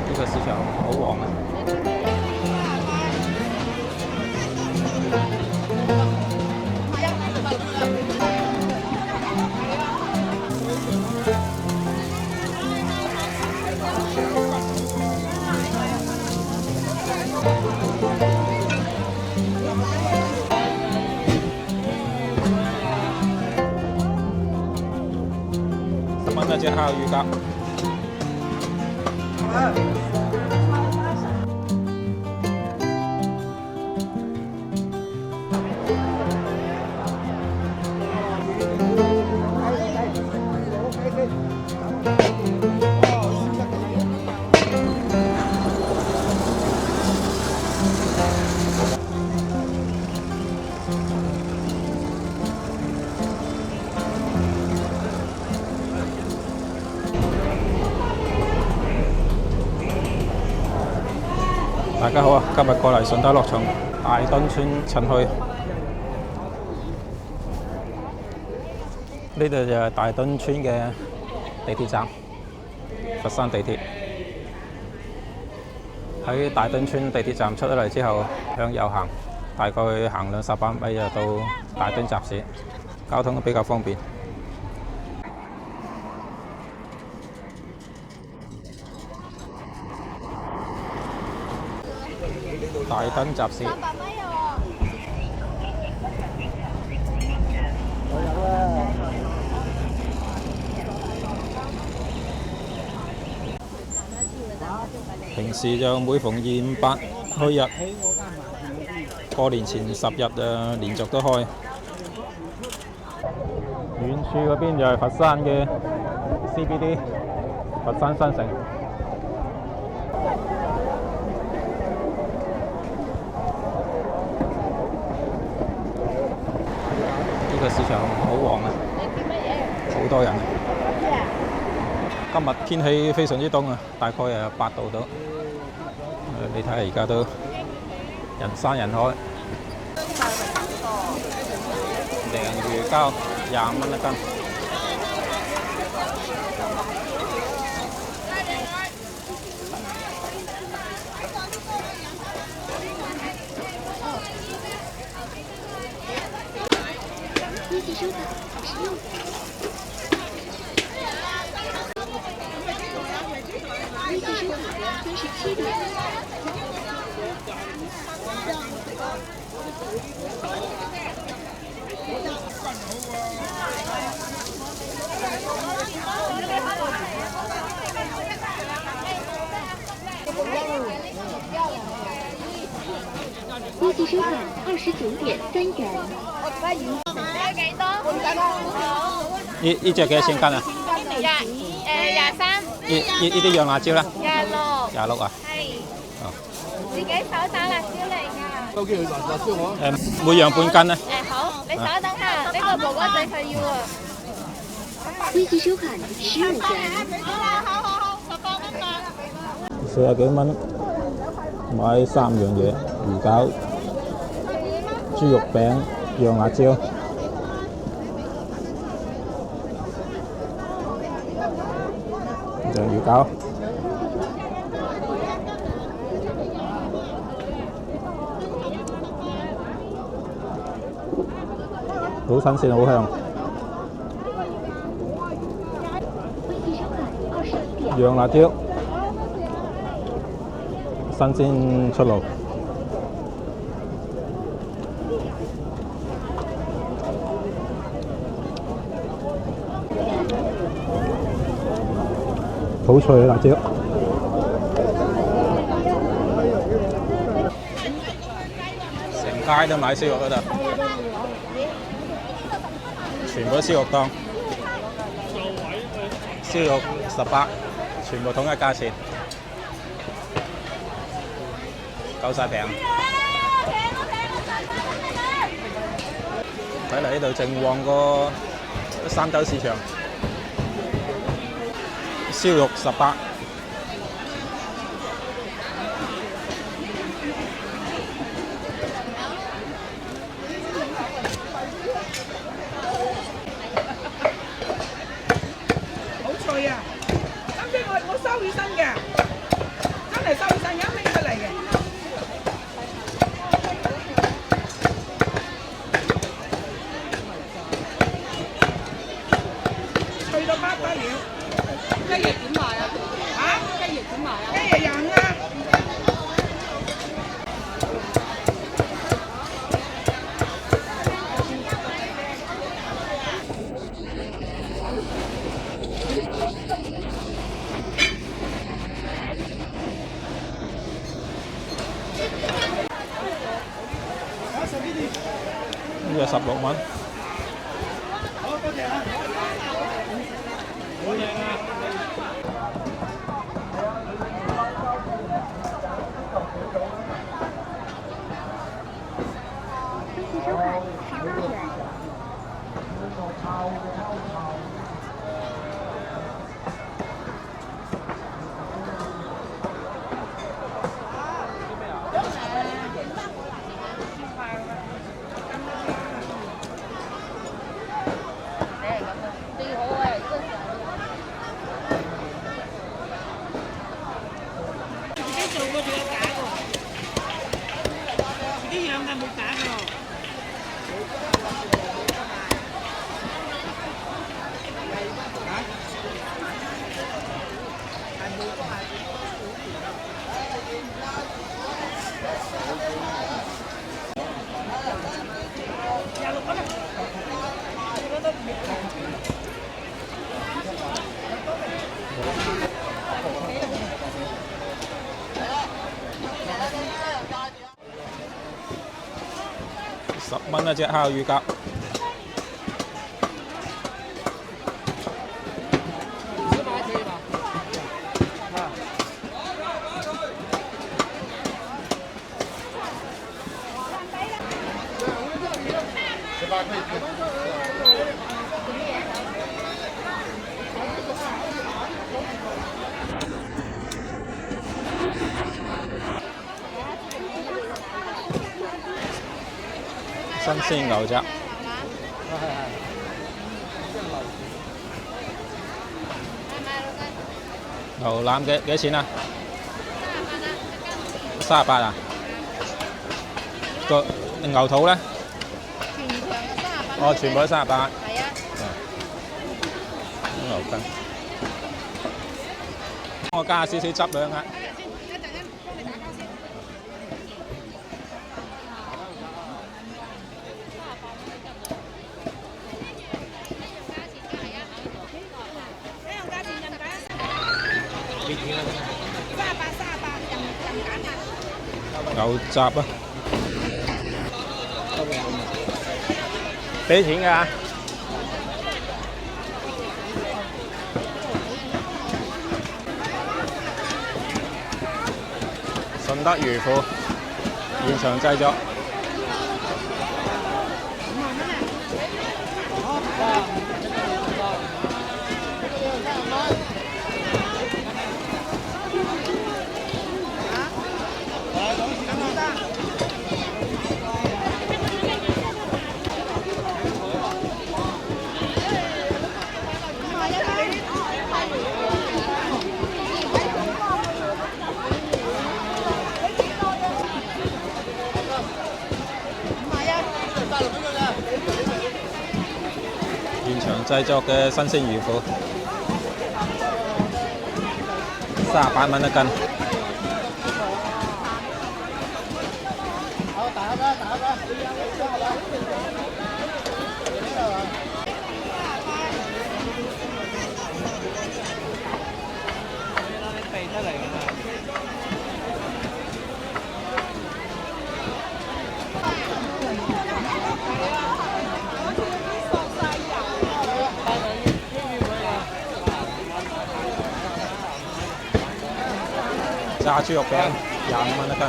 呢個市場好旺啊！10蚊一隻烤魚膠。大家好啊！今日過嚟順德樂場大墩村趁墟，呢度就係大墩村嘅地鐵站，佛山地鐵。喺大墩村地鐵站出咗嚟之後，向右行，大概行200-300米就到大墩集市，交通都比較方便。大墩集市。平時就每逢2、5、8開日，過年前10日連續都開。遠處嗰邊就係佛山嘅 CBD， 佛山新城。呢個市場好旺啊，好多人啊！今日天氣非常之凍啊，大概8度到。你睇下而家都人山人海。鯪魚膠25蚊一斤。估计收款29.3元。呢隻幾多錢斤啊23。呢啲洋辣椒啦？26啊？係。自己手打辣椒嚟㗎。都叫佢辣椒我。每樣半斤啊？好，你稍等下，呢個哥哥仔佢要啊。估计收款15元。好，18蚊㗎。 40幾蚊買3樣嘢，魚餃、豬肉餅、洋辣椒。魚餃，好新鮮，好香。洋辣椒，新鮮出爐。好脆嘅辣椒，成街都買燒肉嗰度，全部都燒肉檔，燒肉18，全部統一價錢，夠晒平。睇嚟呢度正旺過三洲市場。 燒肉18，脆啊！啱先我收起身嘅，真係收起身，一拎出嚟嘅。脆到不得了。雞翼點賣啊？嚇？雞翼點賣啊？雞翼廿啊！呢個16蚊。好多謝啊！好靚啊！分期收款18元。10蚊一隻烤乳鴿。新鮮牛雜。牛腩嘅幾多錢啊？38啊？個牛肚咧？哦，全部都38。係啊。牛筋。我加少少汁兩啊。牛雜啊！俾錢㗎？順德魚腐現場製作。現場製作嘅新鮮魚腐，38蚊一斤。炸豬肉餅25蚊一斤。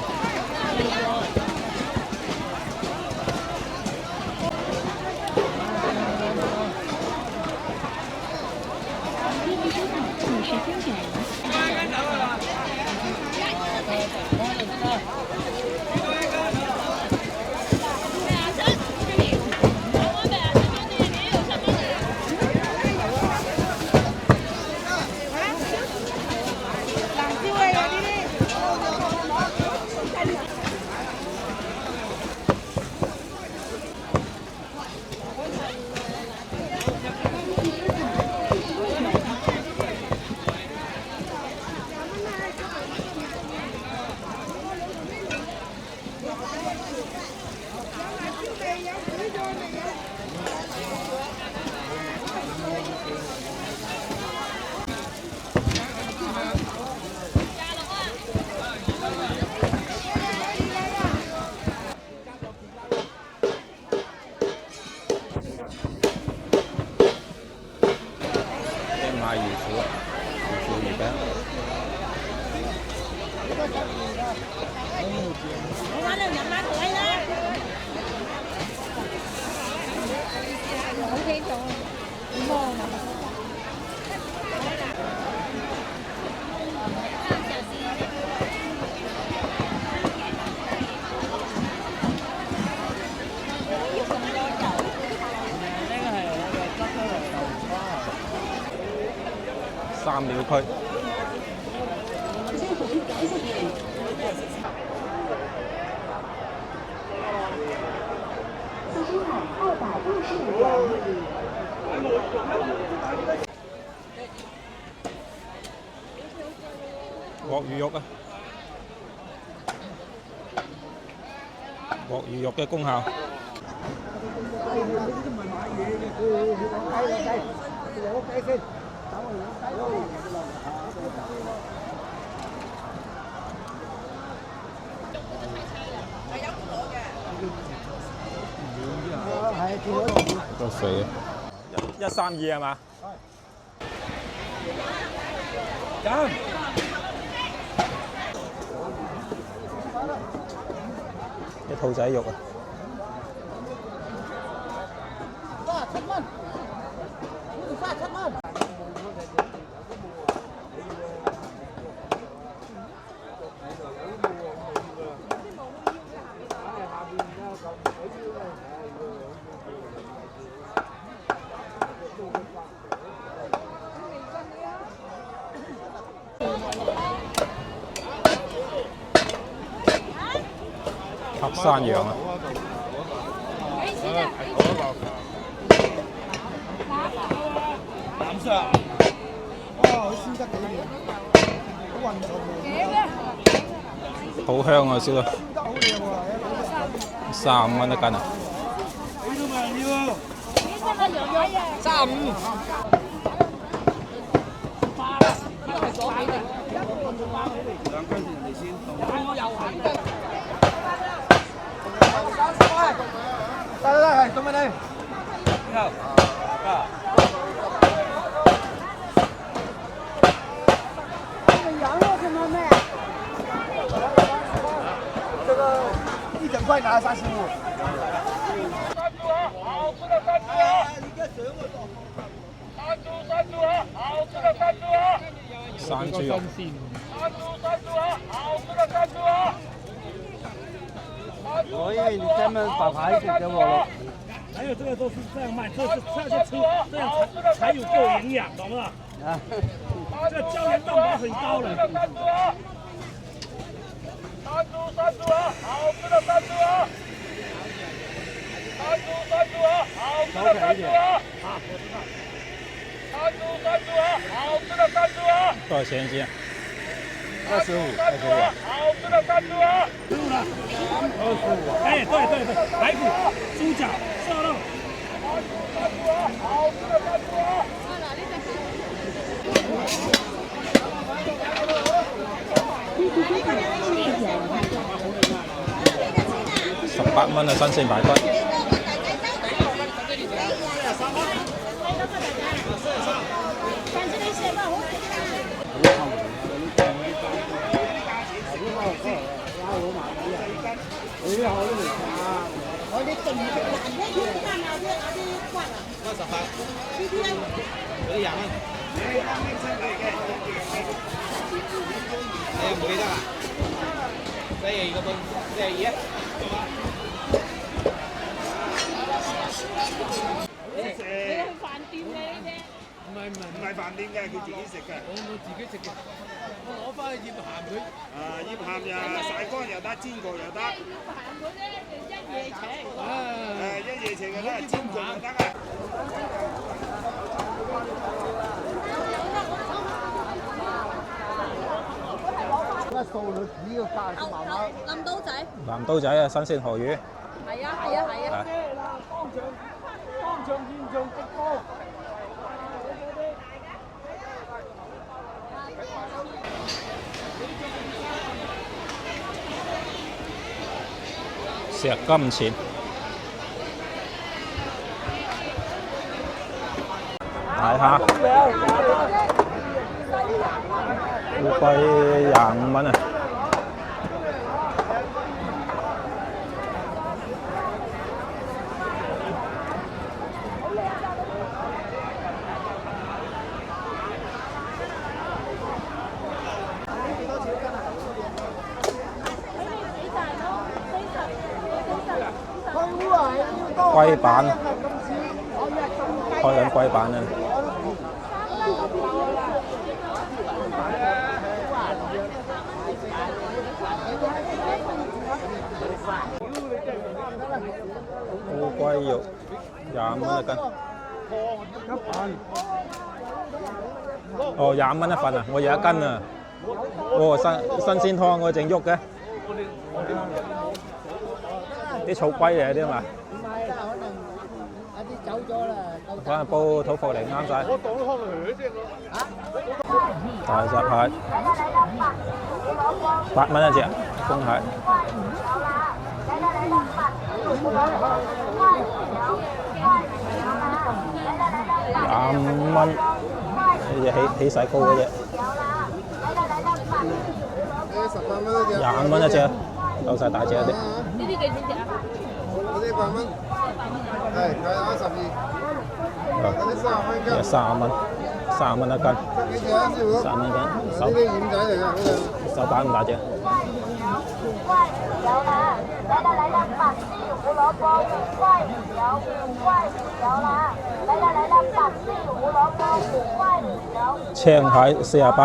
賣魚腐魚餅。好聽到，點望啊？三料區。鑊魚肉啊！鑊魚肉嘅功效。都肥啊！132係嘛？咁啲兔仔肉啊黑山羊啊！藍色啊！哇，佢燒得幾靚，好混重喎。好香啊！燒得。燒得好靚喎，35蚊一斤啊！你都冇人要喎。35。兩斤人哋先。我又係。得，係送俾你。羊肉怎么卖？这个1整块拿35。山猪啊，好吃的山猪啊！山猪啊，好吃的山猪啊！山豬肉。山豬啊，好吃的山豬啊！我以為你專門把牌子給我了。还有这个都是这样卖，这是这样吃，这样才有够营养，懂吗？啊，这个胶原蛋白很高的。山猪啊，好吃的山猪啊！山猪啊，好吃的山猪啊！山猪啊，好吃的山猪啊！多少錢一斤25。好吃的山猪啊15了，25。哎，对，排骨、猪脚、瘦肉。山猪啊，好吃的山猪啊！18蚊啊，新鮮排骨。我哋定食難一啲關啊啲骨啊。18。呢啲咧。嗰啲20蚊。你唔記得啊？42個半，42啊！你去飯店嘅呢啲？唔係飯店嘅，佢自己食嘅。我自己食嘅，我攞翻去醃鹹佢。醃鹹又曬乾又得，煎過又得。鹹嗰啲就一夜情。一夜情又得，煎過又得啊！冧刀仔。南刀仔啊，新鮮河魚。係啊。當場現場直播。石金錢。大蝦。烏龜25蚊啊！龜板，開緊龜板啊！烏龜肉25蚊一斤。哦，25蚊一份啊！我有1斤啊！哦，新鮮湯嗰隻喐嘅，啲草龜嚟啲嘛？可能煲土貨嚟啱晒。大隻蟹8蚊一隻，公蟹。25蚊，呢隻起晒高嗰隻。25蚊一隻，夠晒大隻啲。呢啲幾錢隻啊？嗰啲8蚊，係佢12。嗰啲30蚊一斤。30蚊，30蚊一斤。幾隻啊？師傅？30蚊一斤。呢啲蜆仔嚟㗎，好靚。手板咁大隻。有啦，來啦，白絲胡蘿蔔5塊5塊有啦，來啦，白絲胡蘿蔔5塊有。青蟹48。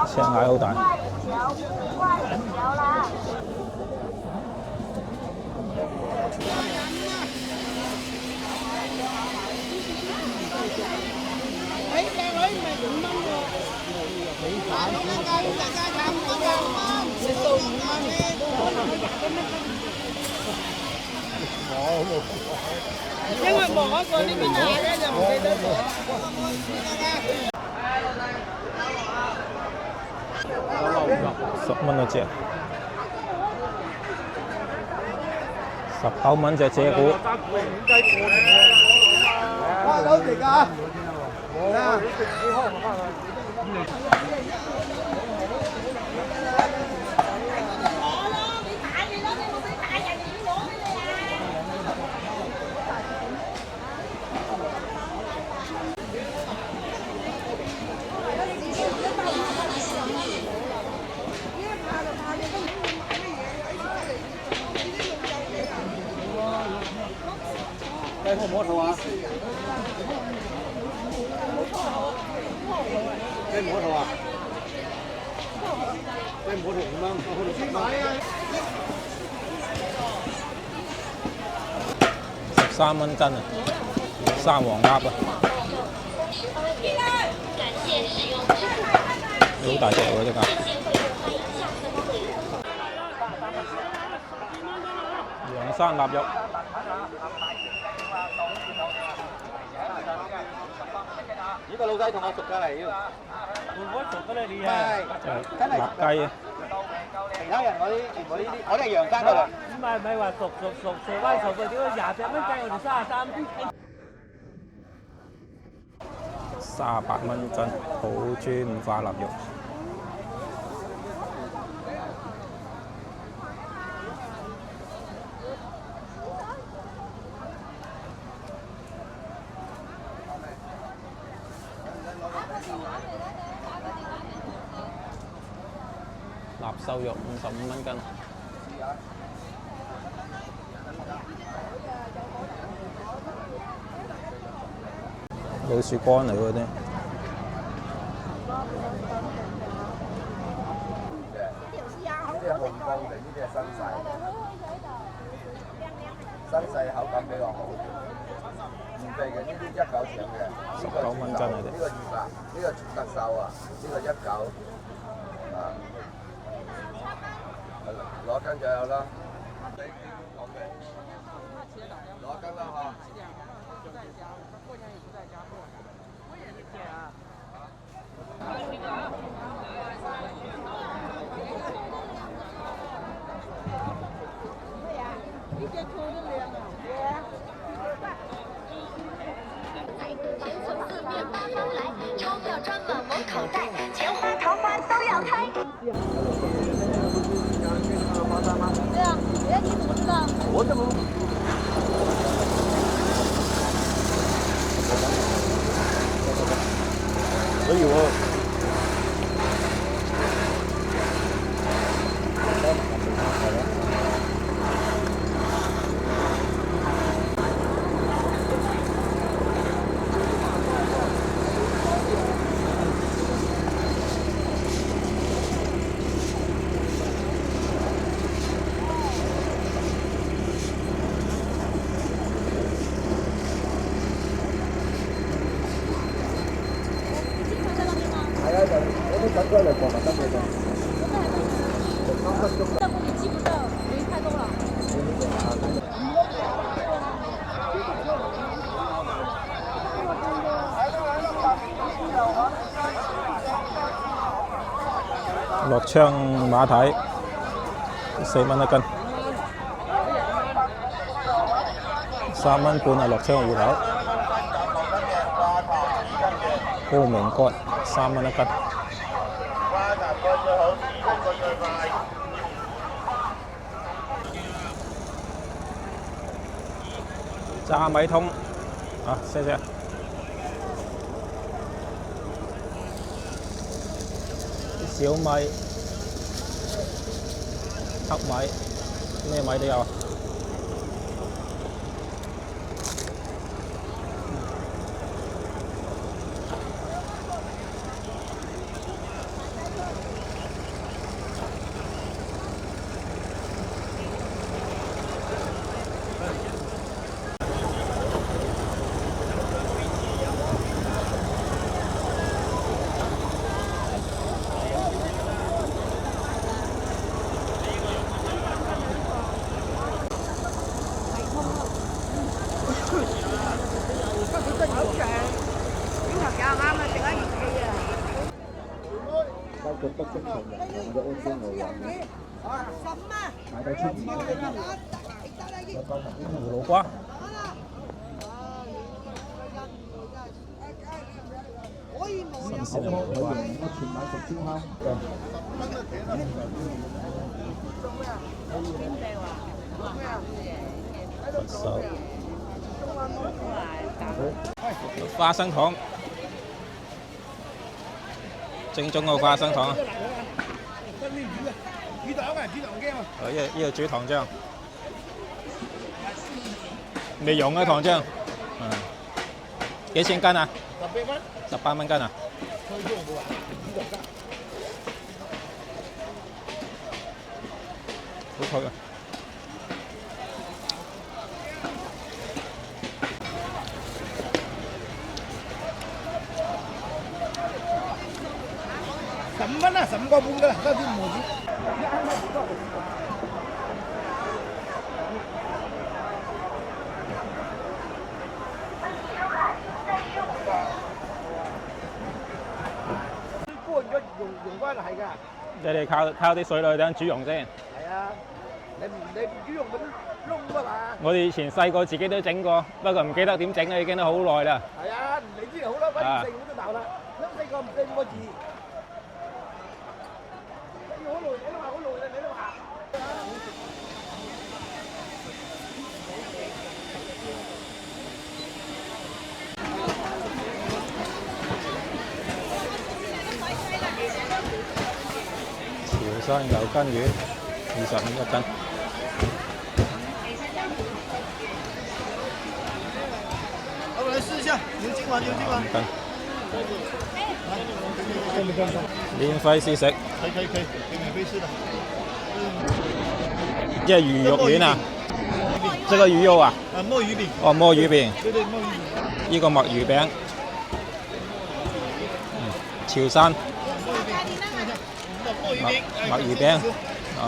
青蟹好大。有啦。因為望一個呢邊下咧就唔記得咗。10蚊一隻，19蚊隻借股。哇，好食㗎！雞好唔好肚啊？雞唔好肚啊？雞唔好肚5蚊，我好肚10蚊。13蚊斤啊！生黃鴨啊！好大隻喎隻鴨。洋山臘肉。呢個老雞同我熟㗎嚟要。我熟㗎啦你啊！真係臘雞啊！其他人我啲全部呢啲，我哋係洋山㗎啦。唔係話熟翻熟嘅，點解20隻蚊雞我哋33 38蚊斤，好豬五花臘肉。臘瘦肉55蚊斤。老鼠乾嚟嗰啲。新細口感比較好，原味嘅呢啲19錢嘅，19蚊斤嚟嘅。呢個200，呢個特瘦啊，呢個19啊，攞斤就有啦。攞斤啦嚇。面包。所以我係啊，我都等咗嚟過咪得嘅啫。要不你记不住，人太多了。樂昌馬蹄4蚊一斤，3蚊半啊！樂昌芋頭，高明乾3蚊一斤。炸米通啊，謝謝。小米、黑米，咩米都有。包括北京同仁同嘅安裝路人，買到出面胡蘿瓜。新鮮嘅胡蘿瓜。我全買食燒烤。手花生糖，正宗嘅花生糖。魚蛋啊，煮糖漿啊。呢個煮糖漿，未溶嘅糖漿。幾錢斤啊？18蚊斤啊？好脆啊！15蚊啊，15個半㗎啦，收啲毫子。過咗用翻係㗎。即係你靠啲水落去等煮溶先。係啊，你唔煮溶嗰啲窿啊嘛。我哋以前細個自己都整過，不過唔記得點整啦，已經都好耐啦。係啊，你之前好多揾四我都鬧啦，諗4個唔對5個字。好耐，你都話好耐啦，你都話。潮汕牛筋丸25一斤。我來試一下，牛筋丸，牛筋丸。免費試食。可以，免費試的。即係魚肉丸啊！這個魚肉啊？墨魚餅。哦，墨魚餅。對，墨魚餅。呢個墨魚餅。潮汕。墨魚餅。啊。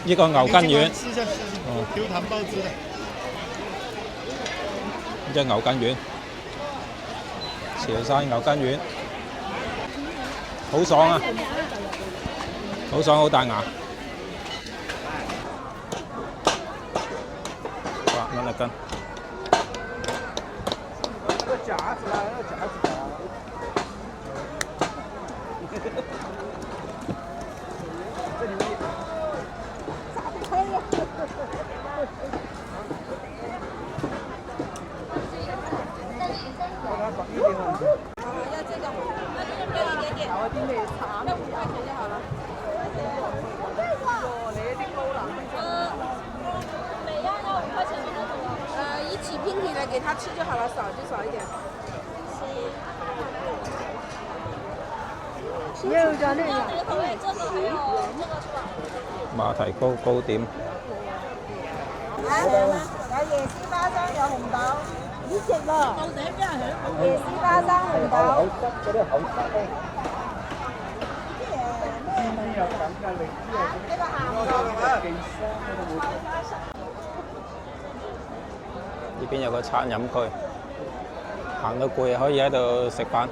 呢個牛筋丸。試下。Q 彈包子的。呢隻牛筋丸。潮汕牛筋丸。好爽啊！好爽，好大牙。8蚊一斤。那個夾子啦，那個夾子啦。這裡面一起拼起来给他吃就好了，少就少一点。馬蹄糕糕點，有椰絲花生，有紅豆，呢隻喎，椰絲花生紅豆。呢邊有個餐飲區，行到攰可以喺度食飯。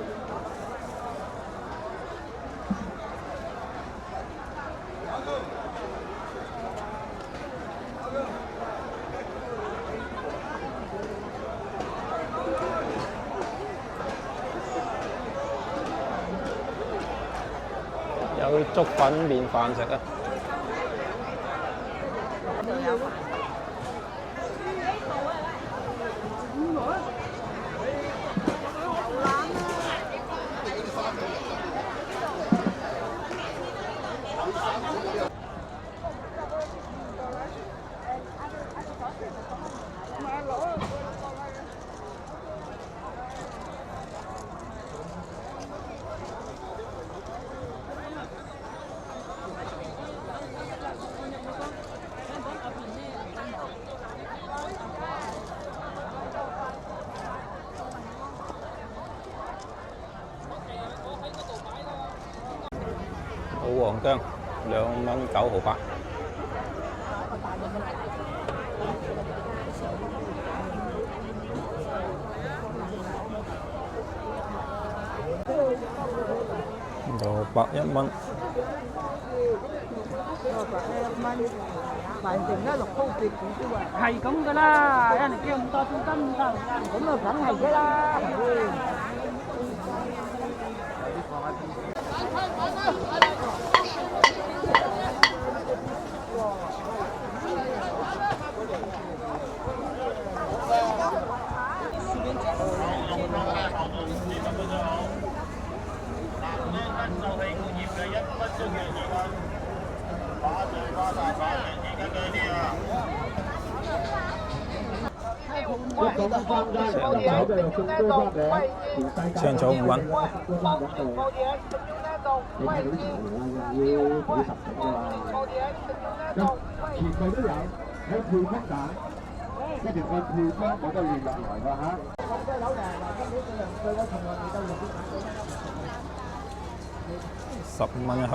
有粥粉麵飯食啊！老黃薑2.9毫8。蘿蔔1蚊。還剩得6毫幾啲喎。係咁噶啦，人哋叫咁多錢咁多，咁啊梗係嘅啦。青草5蚊。全部都有，有配曲蛋，一條個配曲我都要入嚟㗎嚇。15蚊一盒。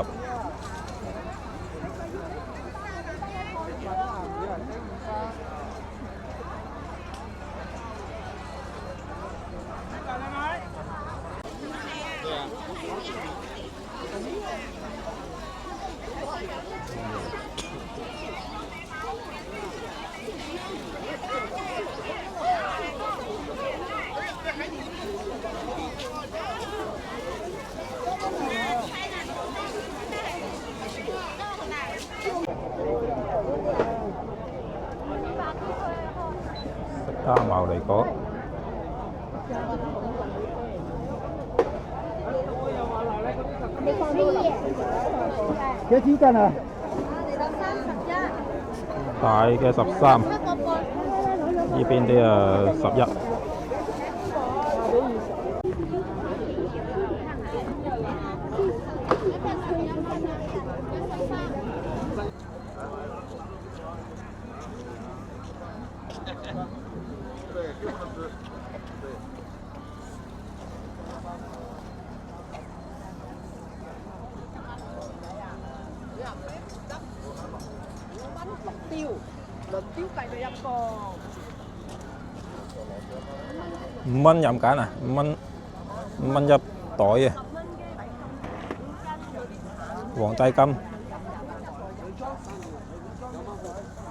加茅梨果。幾多錢斤啊？大嘅13，呢邊啲11。5蚊任揀啊！5蚊一袋嘅皇帝金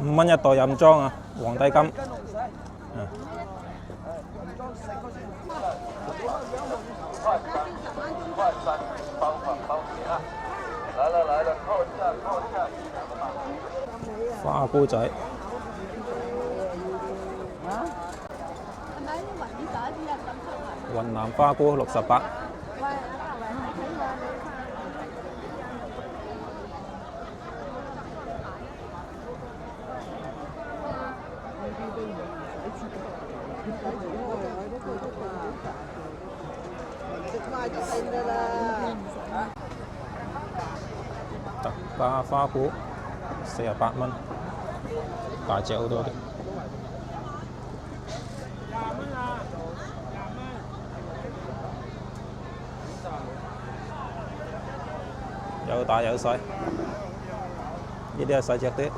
，5蚊一袋任裝啊！皇帝金，花菇仔。係咪啲雲啲仔啲人咁出嚟？雲南花菇68。特價花菇48蚊，大隻好多啲。有大有細，呢啲係細隻啲。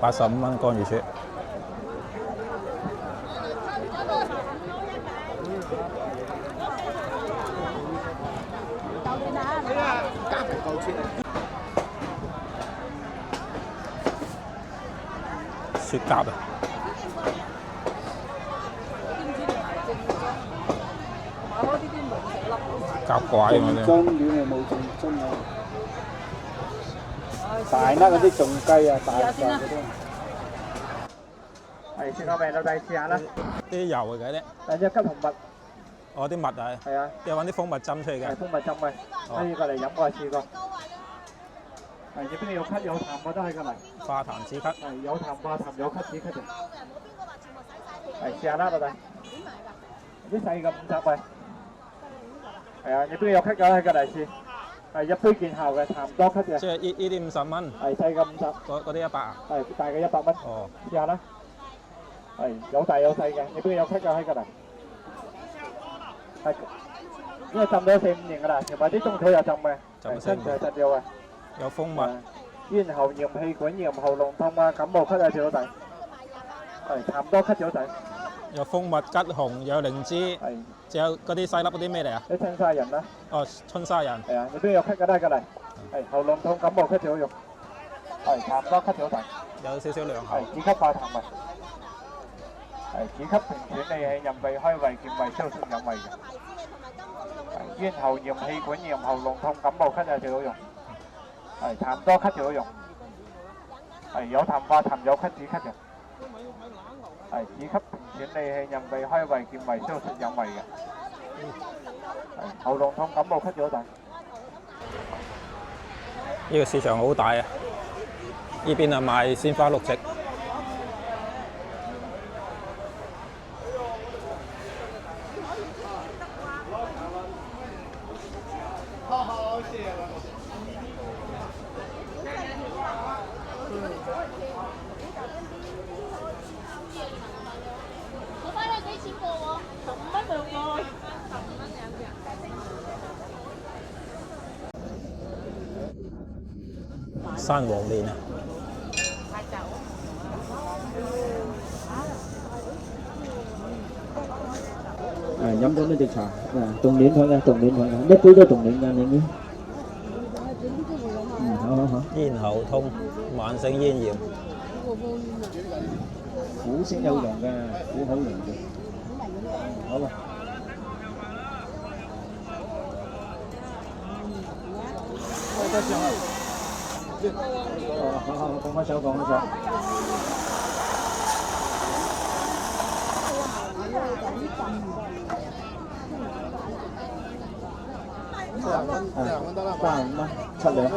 85蚊乾魚雪。雪蛤啊！蛤怪喎你。真料係冇正真啊！大粒嗰啲仲雞啊，大嚿嗰啲。係食過未？老弟試下啦。啲油嚟嘅啫。兩隻吉同蜜。哦，啲蜜啊。係啊。即係揾啲蜂蜜浸出嚟嘅。係蜂蜜浸嘅。可以過嚟飲過試過。係入邊有咳有痰我都可以過嚟。化痰止咳。係有痰化痰有咳止咳嘅。係試下啦，老弟。啲細嘅50喂。係啊，入邊有咳嘅可以過嚟試。係一杯見效嘅，痰多咳嘅。即係呢啲50蚊。係細嘅50。嗰啲100啊？係大嘅100蚊。哦。試下啦。係有大有細嘅，入邊有咳嘅可以過嚟。係，因為浸咗4-5年㗎啦，同埋啲中草又浸嘅，浸身就實有嘅。有蜂蜜。咽喉炎、氣管炎、喉嚨痛啊、感冒咳啊，小弟。係痰多咳小弟。有蜂蜜、桔紅，有靈芝，仲有嗰啲細粒嗰啲咩嚟啊？啲春沙人啦。哦，春沙人。係啊，入邊有咳嘅都係過嚟。係喉嚨痛、感冒咳就好用。係痰多咳小弟。有少少涼喉。係止咳化痰啊。係止咳平喘利氣、潤鼻開胃、健胃、消暑養胃嘅。係咽喉炎、氣管炎、喉嚨痛、感冒咳啊就好用。係痰多咳就好用。係有痰化痰，有咳止咳嘅。係止咳平喘利氣、潤鼻開胃、健胃、消暑養胃嘅。係喉嚨痛、感冒咳就好大。呢個市場好大啊！呢邊係賣鮮花綠植。我翻去幾錢個喎？15蚊兩個。15蚊兩隻。山黃蓮啊！飲咗呢隻茶，凍鏈佢嘅，凍鏈佢嘅，一杯都凍鏈㗎，你知？好。咽喉痛、慢性咽炎。苦先有用嘅，苦好用嘅。好啊。好，放開手，放開手。35蚊，7兩。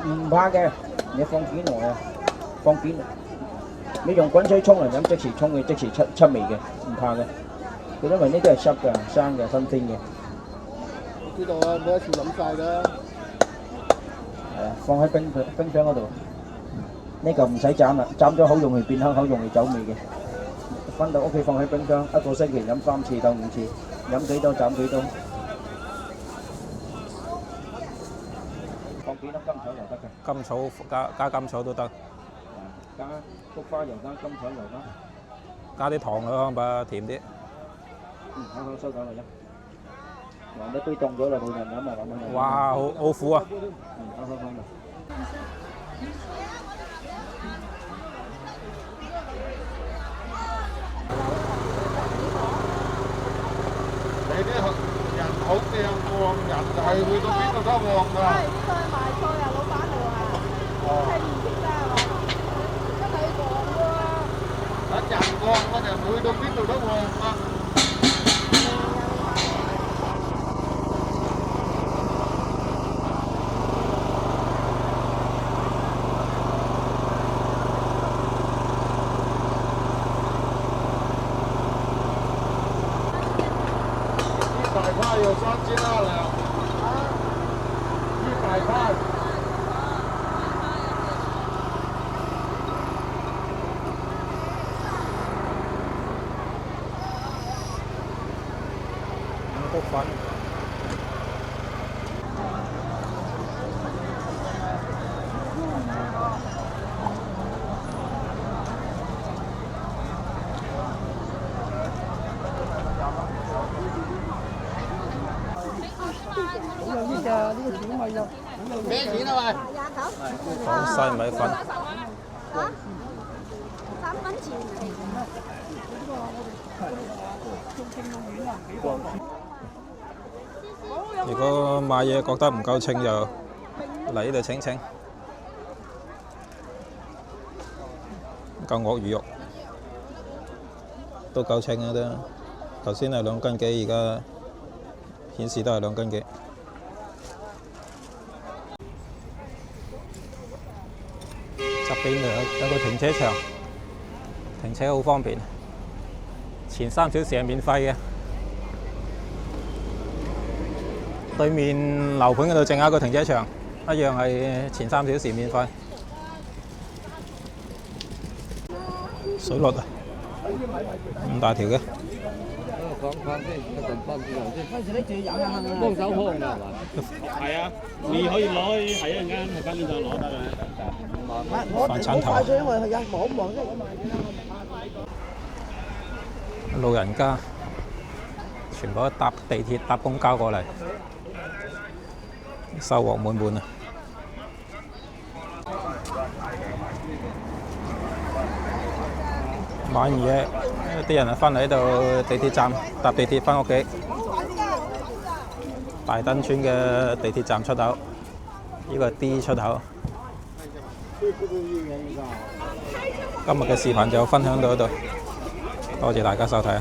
唔怕嘅，你放幾耐啊？放幾耐？你用滾水沖嚟飲，即時沖嘅，即時出味嘅，唔怕嘅。佢因為呢啲係濕嘅、生嘅、新鮮嘅。知道啊，每一次飲晒㗎。係啊，放喺冰箱嗰度。呢嚿唔使斬啦，斬咗好容易變黑，好容易走味嘅。翻到屋企放喺冰箱，一個星期飲3次到5次，飲幾多斬幾多。放幾粒甘草又得嘅。甘草加甘草都得。加菊花油得，甘草油得。加啲糖落去吧，甜啲。好收緊嚟啫。嗱，你杯凍咗啦，冇人飲啊，咁樣。哇，好苦啊！好。啲人好正旺，人就係去到邊度都旺㗎。係呢個係賣菜啊，老闆娘啊，係唔識㗎係嘛？真係旺喎！等人旺，我哋去到邊度都旺啊！100塊有3斤2兩，100塊。五谷粉。咩錢啊喂？廣西米粉。嚇？3蚊錢。如果買嘢覺得唔夠稱就嚟呢度稱稱。嚿鱷魚肉都夠稱嘅都，頭先係2斤幾，而家顯示都係2斤幾。側邊有個停車場，停車好方便，前3小時係免費嘅。對面樓盤嗰度淨有一個停車場，一樣係前3小時免費。水律啊，咁大條嘅。講先，一陣翻轉頭先。嗰時你自己飲啊，幫手幫㗎係嘛？係啊，你可以攞，係一陣間喺翻呢度攞得啦。飯鏟頭。因為係啊，望啫。老人家全部都搭地鐵、搭公交過嚟，收穫滿滿啊！買完嘢，啲人啊翻嚟呢度地鐵站搭地鐵翻屋企。大墩村嘅地鐵站出口，呢個係 D 出口。今日嘅視頻就分享到呢度，多謝大家收睇。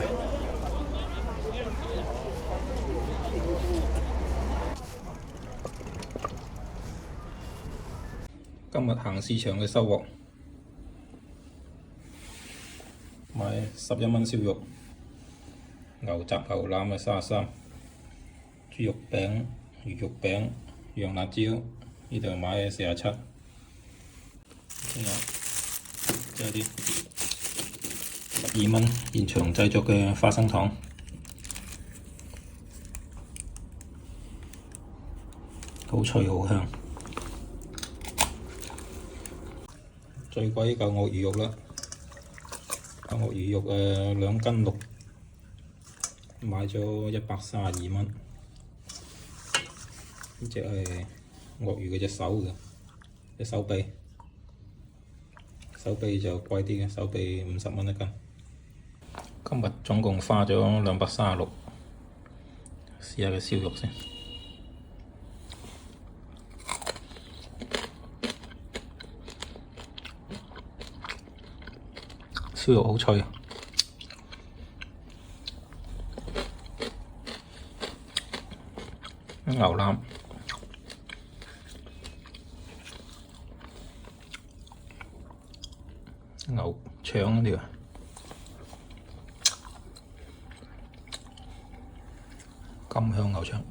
今日行市場嘅收穫，買11蚊燒肉，牛雜牛腩嘅33，豬肉餅、魚肉餅、洋辣椒，呢度買嘅47。仲有啲12蚊現場製作嘅花生糖，好脆好香。最貴嚿鱷魚肉啦，嚿鱷魚肉2斤6，買咗132蚊。呢隻係鱷魚嘅隻手嘅，隻手臂。手臂就貴啲嘅，手臂50蚊1斤。今日總共花咗236，試下個燒肉先。燒肉好脆，牛腩。牛腸嗰條，金香牛腸。